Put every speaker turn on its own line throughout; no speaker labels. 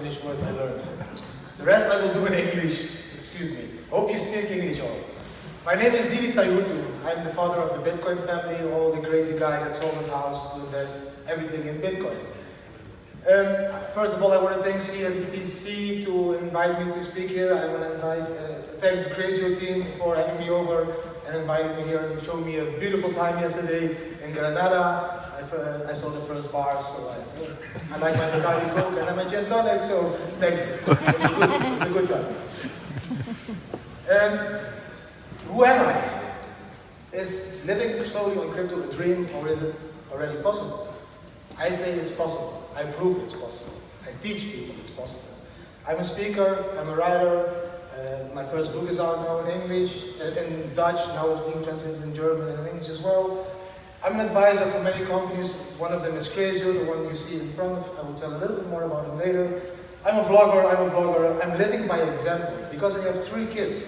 Spanish word I learned. The rest I will do in English. Excuse me. Hope you speak English all. My name is Didi Taihuttu. I'm the father of the Bitcoin family, all the crazy guy that sold his house to invest everything in Bitcoin. First of all, I want to thank CIBTC to invite me to speak here. I want to thank the Cresio team for having me over and inviting me here and showing me a beautiful time yesterday in Granada. I saw the first bars, so I like my Bacardi Coke and my gin tonic, so thank you. It was a good time. Who am I? Is living slowly on crypto a dream, or is it already possible? I say it's possible. I prove it's possible. I teach people it's possible. I'm a speaker, I'm a writer. My first book is out now in English, in Dutch, now it's being translated in German and in English as well. I'm an advisor for many companies. One of them is Cresio, the one you see in front of. I will tell a little bit more about him later. I'm a vlogger, I'm a blogger. I'm living by example because I have 3 kids.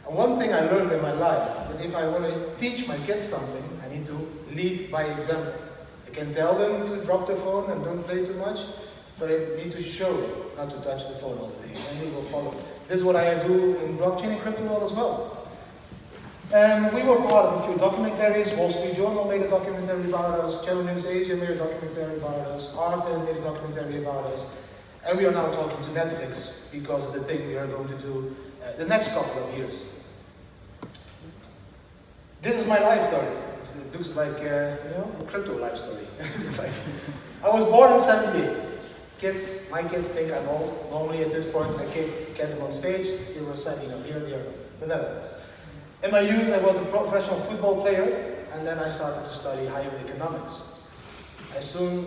And one thing I learned in my life, that if I want to teach my kids something, I need to lead by example. I can tell them to drop the phone and don't play too much, but I need to show them not to touch the phone all the day, and they will follow. This is what I do in blockchain and crypto world as well. We were part of a few documentaries. Wall Street Journal made a documentary about us, Channel News Asia made a documentary about us, Arte made a documentary about us, and we are now talking to Netflix because of the thing we are going to do the next couple of years. This is my life story. It looks like a crypto life story. I was born in 78. My kids think I'm old. Normally at this point I can't get them on stage. They were standing up here in the Netherlands. In my youth I was a professional football player, and then I started to study higher economics. I soon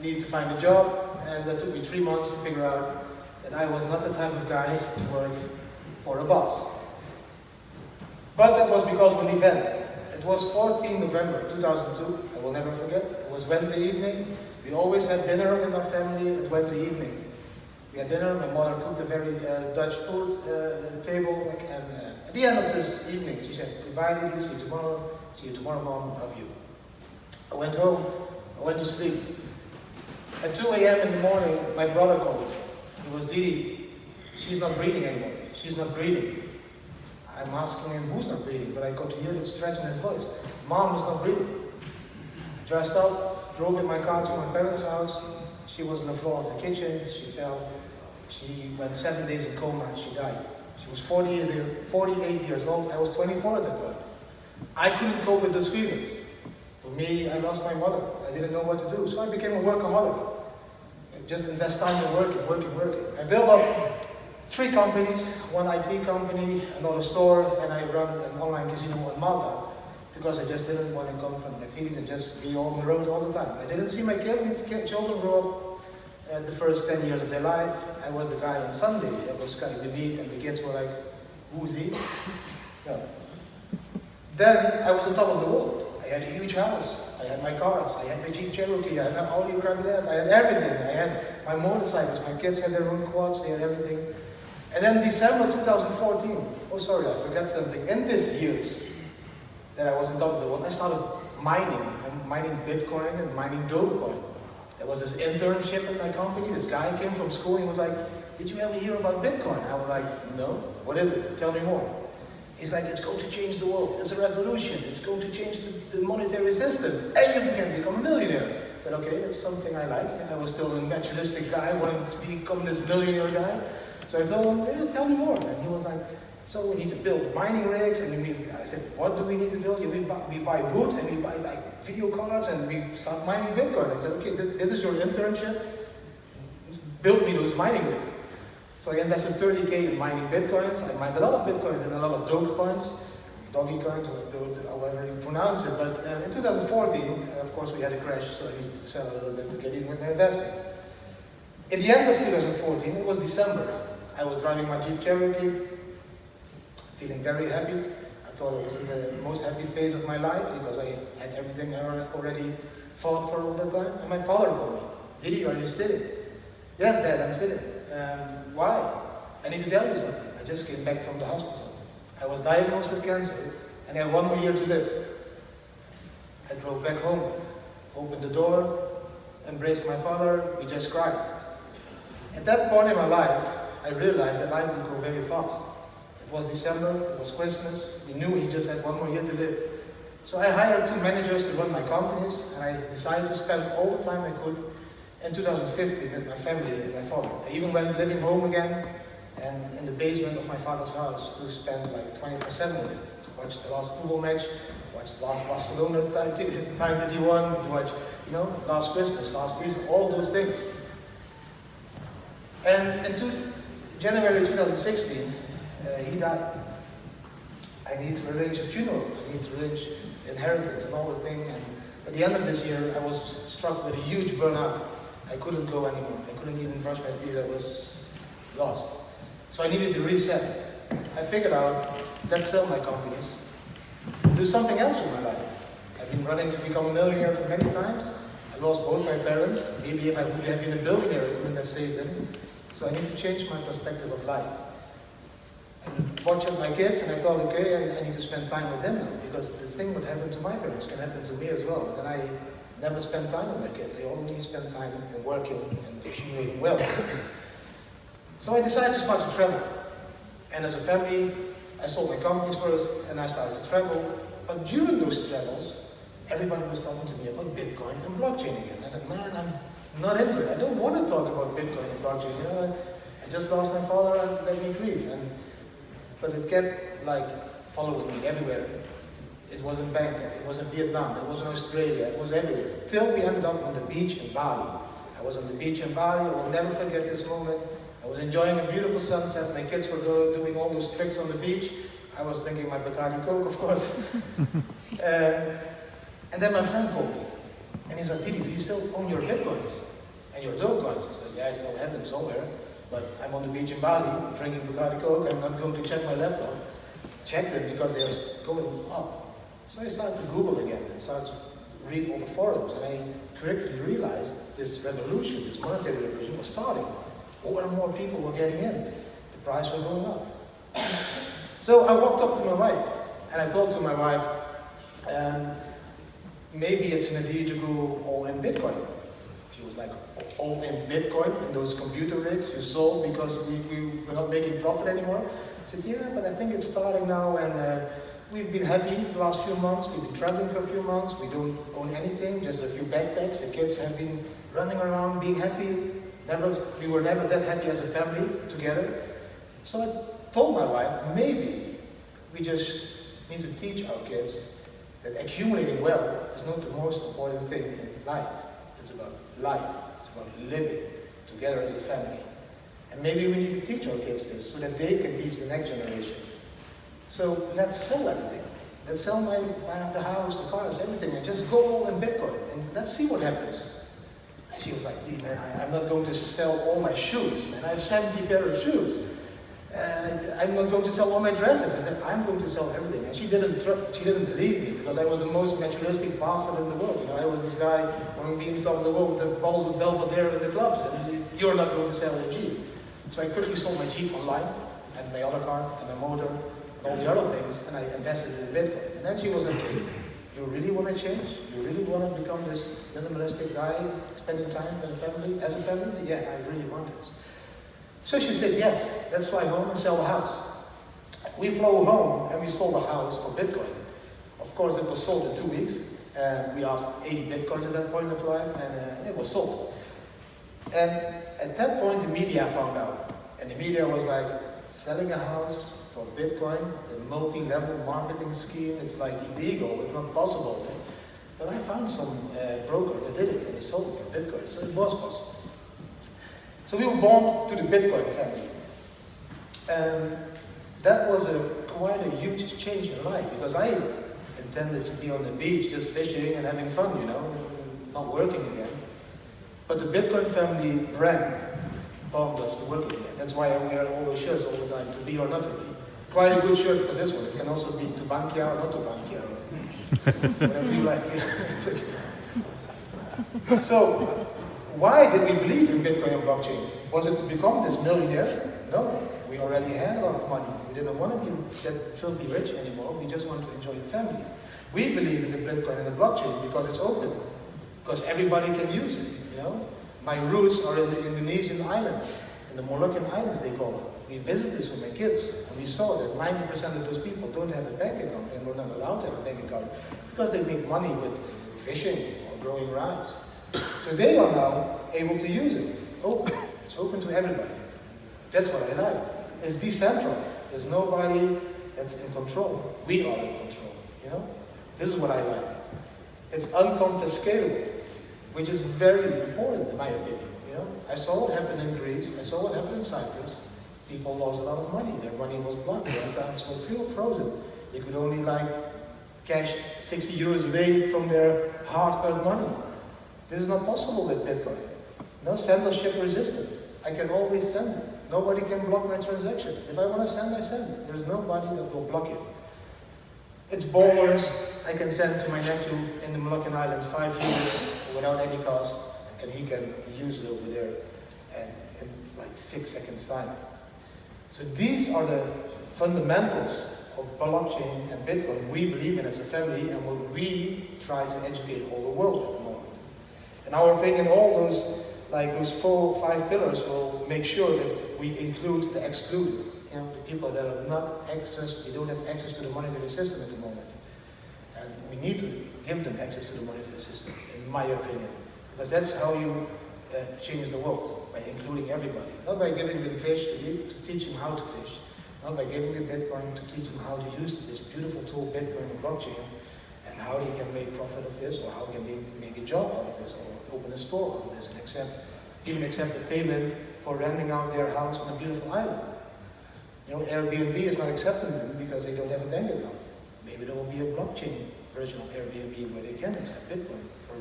needed to find a job, and that took me 3 months to figure out that I was not the type of guy to work for a boss. But that was because of an event. It was 14 November 2002, I will never forget. It was Wednesday evening. We always had dinner in my family at Wednesday evening. We had dinner, my mother cooked a very Dutch food table, and at the end of this evening she said, "Goodbye Didi, see you tomorrow, mom, love you." I went home, I went to sleep. At 2 a.m. in the morning, my brother called me. It was Didi, she's not breathing anymore, she's not breathing. I'm asking him who's not breathing, but I got to hear the stretch in his voice. Mom is not breathing. I dressed up, drove in my car to my parents' house. She was on the floor of the kitchen, she fell. She went 7 days in coma and she died. She was 48 years old, I was 24 at that point. I couldn't cope with those feelings. For me, I lost my mother. I didn't know what to do, so I became a workaholic. I just invest time in working. I built up 3 companies, one IT company, another store, and I run an online casino in Malta because I just didn't want to come from my feelings and just be on the road all the time. I didn't see my children grow up the first 10 years of their life. I was the guy on Sunday that was cutting the meat, and the kids were like, "Who's he?" No. Then I was on top of the world. I had a huge house, I had my cars, I had my Jeep Cherokee, I had my Audi Cabriolet, I had everything. I had my motorcycles, my kids had their own quads, they had everything. And then December 2014, oh sorry, I forgot something. In these years that I was on top of the world, I started mining. I'm mining Bitcoin and mining Dogecoin. There was this internship in my company. This guy came from school and he was like, "Did you ever hear about Bitcoin?" I was like, "No, what is it? Tell me more." He's like, "It's going to change the world. It's a revolution. It's going to change the monetary system. And you can become a millionaire." I said, okay, that's something I like. I was still a naturalistic guy, wanting to become this millionaire guy. So I told him, "Hey, tell me more." And he was like, "So we need to build mining rigs." And I said, "What do we need to build?" We buy wood and we buy like video cards and we start mining Bitcoin. I said, "Okay, this is your internship. Build me those mining rigs." So I invested 30K in mining Bitcoins. I mined a lot of Bitcoins and a lot of Dogecoins, doggy coins, or however you pronounce it. But in 2014, of course, we had a crash, so I needed to sell a little bit to get in with my investment. At the end of 2014, it was December. I was driving my Jeep Cherokee, feeling very happy. I thought it was in the most happy phase of my life because I had everything I already fought for all the time. And my father called me, "Didi, are you sitting?" "Yes, Dad, I'm sitting." "Why?" "I need to tell you something. I just came back from the hospital. I was diagnosed with cancer and I have 1 more year to live." I drove back home, opened the door, embraced my father, we just cried. At that point in my life, I realized that life would go very fast. It was December, it was Christmas, we knew we just had 1 more year to live. So I hired 2 managers to run my companies, and I decided to spend all the time I could in 2015 with my family and my father. I even went living home again, and in the basement of my father's house to spend like 24/7 with him, to watch the last football match, watch the last Barcelona at the time that he won, to watch, you know, last Christmas, last Easter, all those things. And in January 2016, he died. I need to arrange a funeral, I need to arrange inheritance and all the thing. And at the end of this year, I was struck with a huge burnout. I couldn't go anymore. I couldn't even brush my teeth. I was lost. So I needed to reset. I figured out, let's sell my companies and do something else with my life. I've been running to become a millionaire for many times. I lost both my parents. Maybe if I would have been a billionaire, I couldn't have saved them. So I need to change my perspective of life. I watched my kids and I thought, okay, I need to spend time with them now, because the thing that happened to my parents can happen to me as well. And then I never spend time with my kids. I only spend time in working and accumulating wealth. So I decided to start to travel. And as a family, I sold my companies first and I started to travel. But during those travels, everybody was talking to me about Bitcoin and blockchain again. I thought, man, I'm not into it. I don't want to talk about Bitcoin and blockchain. You know, I just lost my father and let me grieve. But it kept like following me everywhere. It was in Bangkok, it was in Vietnam, it was in Australia, it was everywhere. Till we ended up on the beach in Bali. I was on the beach in Bali, I will never forget this moment. I was enjoying a beautiful sunset, my kids were doing all those tricks on the beach. I was drinking my Bacardi Coke, of course. And then my friend called me. And he said, Didi, do you still own your Bitcoins? And your Dogecoins? I said, yeah, I still have them somewhere. But I'm on the beach in Bali, drinking Bacardi Coke, I'm not going to check my laptop. Check them because they're going up. So I started to Google again and started to read all the forums, and I quickly realized this revolution, this monetary revolution was starting. More and more people were getting in. The price was going up. So I walked up to my wife, and I told to my wife, maybe it's an idea to go all in Bitcoin. She was like, all in Bitcoin, in those computer rigs you sold because we were not making profit anymore. I said, yeah, but I think it's starting now, and we've been happy the last few months. We've been traveling for a few months. We don't own anything, just a few backpacks. The kids have been running around, being happy. We were never that happy as a family together. So I told my wife, maybe we just need to teach our kids that accumulating wealth is not the most important thing in life. It's about life. It's about living together as a family. And maybe we need to teach our kids this so that they can teach the next generation. So let's sell everything. Let's sell the house, the cars, everything, and just go all in Bitcoin, and let's see what happens. And she was like, Dee, man, I'm not going to sell all my shoes, man. I have 70 pairs of shoes. I'm not going to sell all my dresses. I said, I'm going to sell everything. And she didn't believe me, because I was the most materialistic bastard in the world. You know, I was this guy wanting to be on top of the world with the balls of Belvedere in the clubs. And he said, you're not going to sell a Jeep. So I quickly sold my Jeep online, and my other car, and my motor, and all the other things, and I invested in Bitcoin. And then she was like, you really want to change? You really want to become this minimalistic guy, spending time with family, as a family? Yeah, I really want this. So she said, yes, let's fly home and sell the house. We flew home and we sold the house for Bitcoin. Of course, it was sold in 2 weeks. We asked 80 Bitcoins at that point of life, and it was sold. And at that point, the media found out. And the media was like, selling a house for Bitcoin, a multi-level marketing scheme, it's like illegal, it's not possible. But I found some broker that did it, and he sold it for Bitcoin, so it was possible. So we were born to the Bitcoin family. And that was quite a huge change in life, because I intended to be on the beach just fishing and having fun, you know, not working again. But the Bitcoin family brand bombed us to work again. That's why I wear all those shirts all the time, to be or not to be. Quite a good shirt for this one. It can also be to Bankia or not to Bankia. Whatever you like. So, why did we believe in Bitcoin and blockchain? Was it to become this millionaire? No. We already had a lot of money. We didn't want to be that filthy rich anymore. We just wanted to enjoy the family. We believe in the Bitcoin and the blockchain because it's open. Because everybody can use it, you know? My roots are in the Indonesian islands. in the Moluccan Islands, they call it. We visited this with my kids, and we saw that 90% of those people don't have a bank account, and we're not allowed to have a bank account because they make money with fishing or growing rice. So they are now able to use it. Open. It's open to everybody. That's what I like. It's decentralized. There's nobody that's in control. We are in control. You know? This is what I like. It's unconfiscatable, which is very important in my opinion. You know? I saw what happened in Greece. I saw what happened in Cyprus. People lost a lot of money. Their money was blocked. Their accounts were frozen. They could only cash 60 euros a day from their hard-earned money. This is not possible with Bitcoin. No, censorship resistant. I can always send it. Nobody can block my transaction. If I want to send, I send. There's nobody that will block it. It's ballers. I can send to my nephew in the Moluccan Islands 5 years without any cost, and he can use it over there in 6 seconds time. So these are the fundamentals of blockchain and Bitcoin we believe in as a family, and what we try to educate all the world at the moment. In our opinion, all those 4 or 5 pillars will make sure that we include the excluded. You know, the people that are not they don't have access to the monetary system at the moment. And we need to give them access to the monetary system, in my opinion. Because that's how you change the world, by including everybody. Not by giving them fish to eat, to teach them how to fish. Not by giving them Bitcoin to teach them how to use this beautiful tool, Bitcoin and blockchain, and how they can make profit of this, or how can they make a job out of this, or open a store out of this, and even accept a payment for renting out their house on a beautiful island. You know, Airbnb is not accepting them because they don't have a bank account. Maybe there will be a blockchain version of Airbnb where they can accept Bitcoin for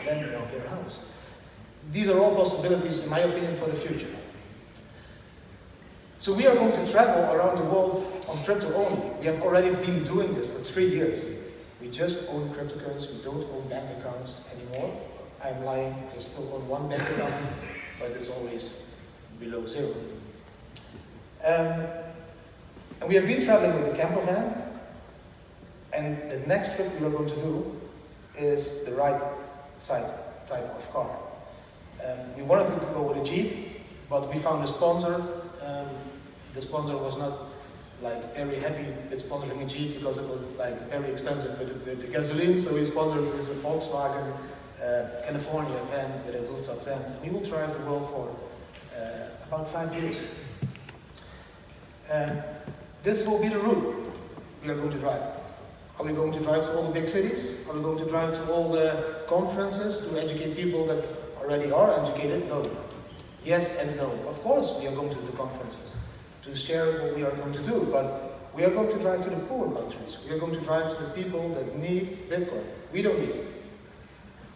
renting out their house. These are all possibilities, in my opinion, for the future. So we are going to travel around the world on crypto only. We have already been doing this for 3 years. We just own cryptocurrency. We don't own bank accounts anymore. I'm lying. I still own 1 bank account, but it's always below 0. And we have been traveling with a camper van. And the next trip we are going to do is the right side type of car. We wanted to go with a Jeep, but we found a sponsor. The sponsor was not very happy with sponsoring a Jeep because it was very expensive with the gasoline. So he sponsored a Volkswagen California van with a rooftop tent. And we will drive the world for about 5 years. This will be the route we are going to drive. Are we going to drive to all the big cities? Are we going to drive to all the conferences to educate people that already are educated? No. Yes and no. Of course we are going to the conferences to share what we are going to do, but we are going to drive to the poor countries. We are going to drive to the people that need Bitcoin. We don't need it.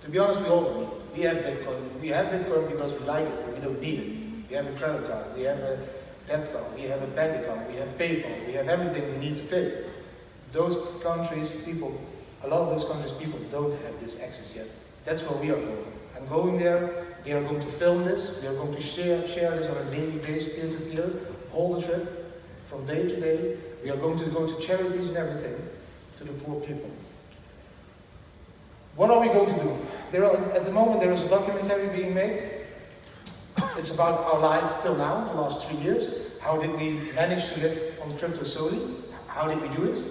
To be honest, we all don't need it. We have Bitcoin. We have Bitcoin because we like it, but we don't need it. We have a credit card. We have a debt card. We have a bank account. We have PayPal. We have everything we need to pay. Those countries, a lot of those countries, people don't have this access yet. That's where we are going. I'm going there. They are going to film this. They are going to share this on a daily basis, peer-to-peer, all the trip, from day to day. We are going to go to charities and everything, to the poor people. What are we going to do? At the moment, there is a documentary being made. It's about our life till now, the last 3 years. How did we manage to live on crypto solely? How did we do this?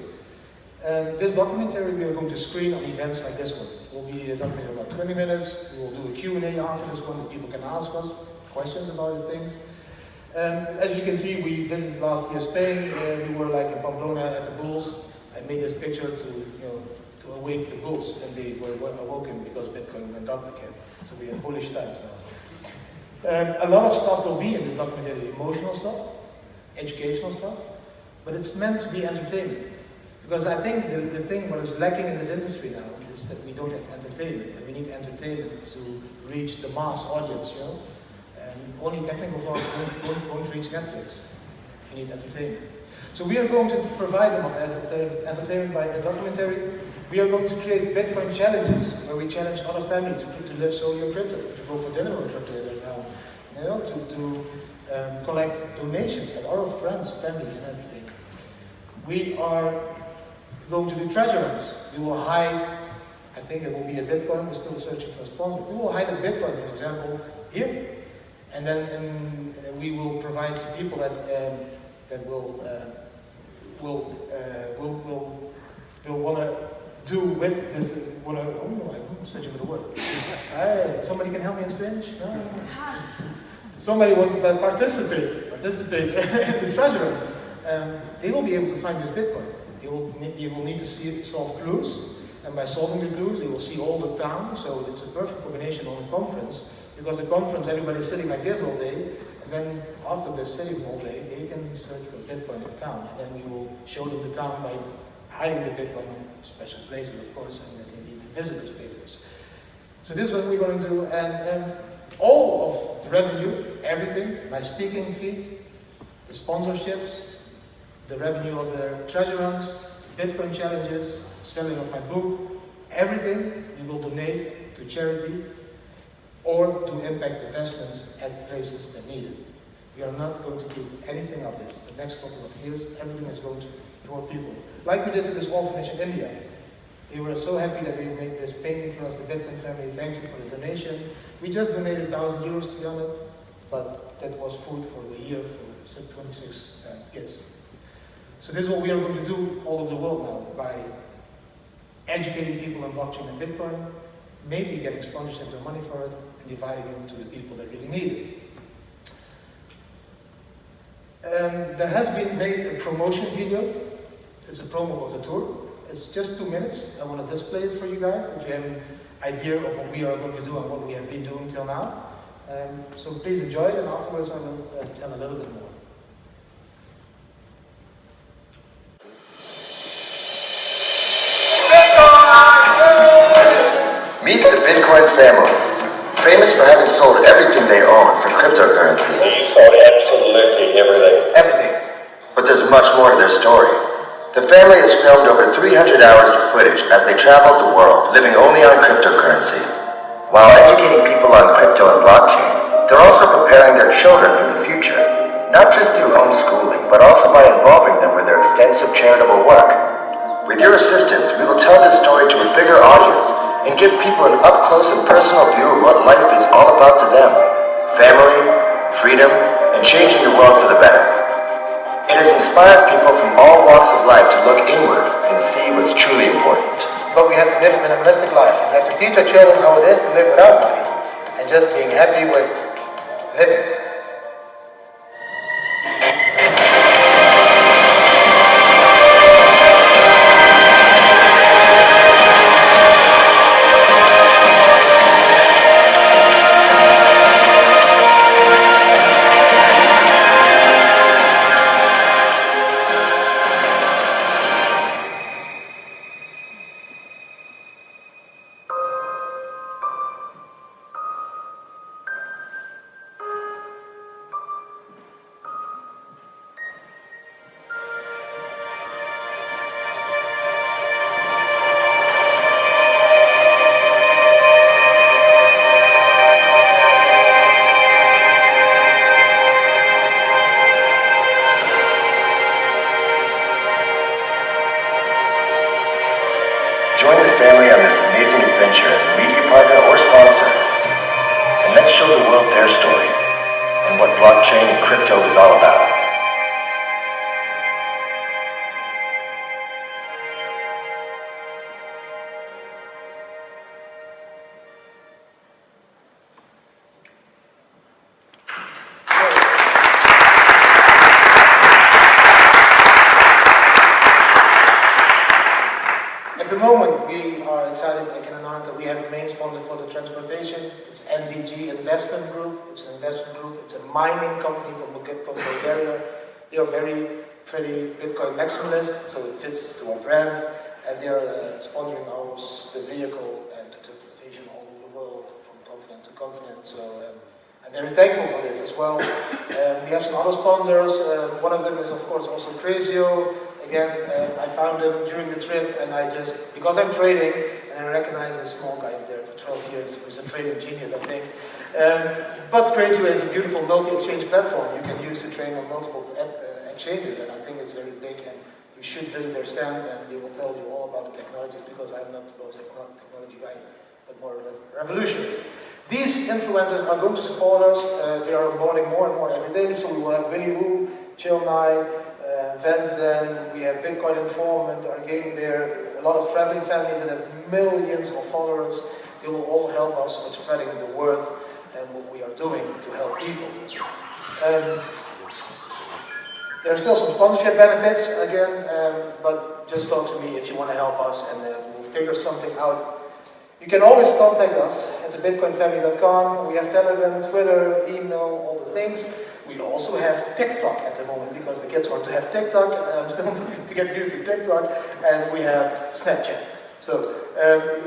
This documentary we are going to screen on events like this one. It will be a documentary about 20 minutes. We will do a Q&A after this one that people can ask us questions about the things. As you can see, we visited last year Spain. We were in Pamplona at the bulls. I made this picture to awake the bulls, and they were awoken because Bitcoin went up again. So we have bullish times now. A lot of stuff will be in this documentary, emotional stuff, educational stuff, but it's meant to be entertainment. Because I think the thing what is lacking in this industry now is that we don't have entertainment, and we need entertainment to reach the mass audience, And only technical talk won't reach Netflix. You need entertainment. So we are going to provide them with entertainment by a documentary. We are going to create Bitcoin challenges, where we challenge other families to live solely on crypto, to go for dinner on crypto in their town, to collect donations at our friends, family, and everything. We are going to do treasure hunts. We will hide, I think it will be a Bitcoin, we're still searching for a sponsor. We will hide a Bitcoin, for example, here, And then we will provide to people that will want to do with this. I'm searching for the word. Somebody can help me in Spanish? No? Somebody wants to participate in the treasure. They will be able to find this Bitcoin. They will need to solve clues, and by solving the clues, they will see all the town. So it's a perfect combination on a conference, because the conference, everybody's sitting like this all day, and then after they're sitting all day, they can search for Bitcoin in town, and then we will show them the town by hiding the Bitcoin in special places, of course, and that they need the visitor spaces. So this is what we're going to do, and all of the revenue, everything, my speaking fee, the sponsorships, the revenue of the treasure hunts, Bitcoin challenges, selling of my book, everything we will donate to charity or to impact investments at places that need it. We are not going to do anything of this. The next couple of years, everything is going to poor people. Like we did to this orphanage in India. We were so happy that they made this painting for us, the Bitcoin family. Thank you for the donation. We just donated 1,000 euros to be honest, but that was food for a year for 26 kids. So this is what we are going to do all over the world now, by educating people on blockchain and Bitcoin, maybe getting sponsorships or money for it, and dividing it to the people that really need it. There has been made a promotion video. It's a promo of the tour. It's just 2 minutes. I want to display it for you guys, that you have an idea of what we are going to do and what we have been doing till now. So please enjoy it, and afterwards I will tell a little bit more.
Meet the Bitcoin family, famous for having sold everything they own for cryptocurrency.
So you sold absolutely everything?
Everything.
But there's much more to their story. The family has filmed over 300 hours of footage as they traveled the world, living only on cryptocurrency. While educating people on crypto and blockchain, they're also preparing their children for the future, not just through homeschooling, but also by involving them with their extensive charitable work. With your assistance, we will tell this story to a bigger audience and give people an up-close and personal view of what life is all about to them. Family, freedom, and changing the world for the better. It has inspired people from all walks of life to look inward and see what's truly important.
But we have to live a minimalistic life, and we have to teach our children how it is to live without money, and just being happy with living.
Join the family on this amazing adventure as a media partner or sponsor, and let's show the world their story and what blockchain and crypto is all about.
At the moment, we are excited. I can announce that we have a main sponsor for the transportation. It's NDG Investment Group. It's an investment group. It's a mining company from Bulgaria. They are very pretty Bitcoin maximalist, so it fits to our brand. And they are sponsoring ours, the vehicle and the transportation all over the world, from continent to continent. So I'm very thankful for this as well. We have some other sponsors. One of them is, of course, also Cresio. Again, I found them during the trip, and because I'm trading, and I recognize this small guy there for 12 years, who's a trading genius, I think. But Cresio is a beautiful multi-exchange platform you can use to trade on multiple exchanges, and I think it's very big, and you should visit their stand, and they will tell you all about the technologies, because I'm not the most technology guy, but more revolutionist. These influencers are going to support us. They are onboarding more and more every day. So we will have Winnie Wu, Chilnai, Venzen, we have Bitcoin Informant, are getting there. A lot of traveling families that have millions of followers. They will all help us with spreading the word and what we are doing to help people. There are still some sponsorship benefits again, but just talk to me if you want to help us, and we'll figure something out. You can always contact us at thebitcoinfamily.com. We have Telegram, Twitter, email, all the things. We also have TikTok at the moment because the kids want to have TikTok. I'm still trying to get used to TikTok, and we have Snapchat. So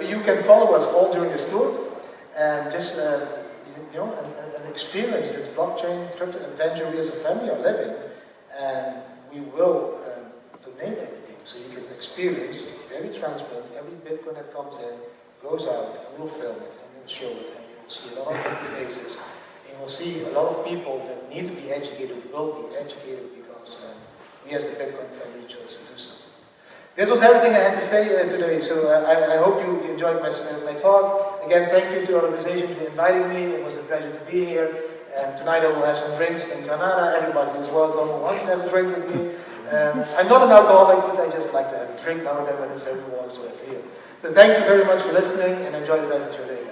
you can follow us all during this tour and just and experience this blockchain crypto adventure we as a family are living. And we will donate everything so you can experience very transparent. Every Bitcoin that comes in goes out, and we'll film it and we'll show it, and you will see a lot of happy faces. And we'll see a lot of people that need to be educated will be educated because we as the Bitcoin family chose to do so. This was everything I had to say today, so I hope you enjoyed my talk. Again, thank you to the organization for inviting me. It was a pleasure to be here. And tonight I will have some drinks in Granada. Everybody is welcome who wants to have a drink with me. I'm not an alcoholic, but I just like to have a drink now and then when it's very warm, so I see you. So thank you very much for listening, and enjoy the rest of your day.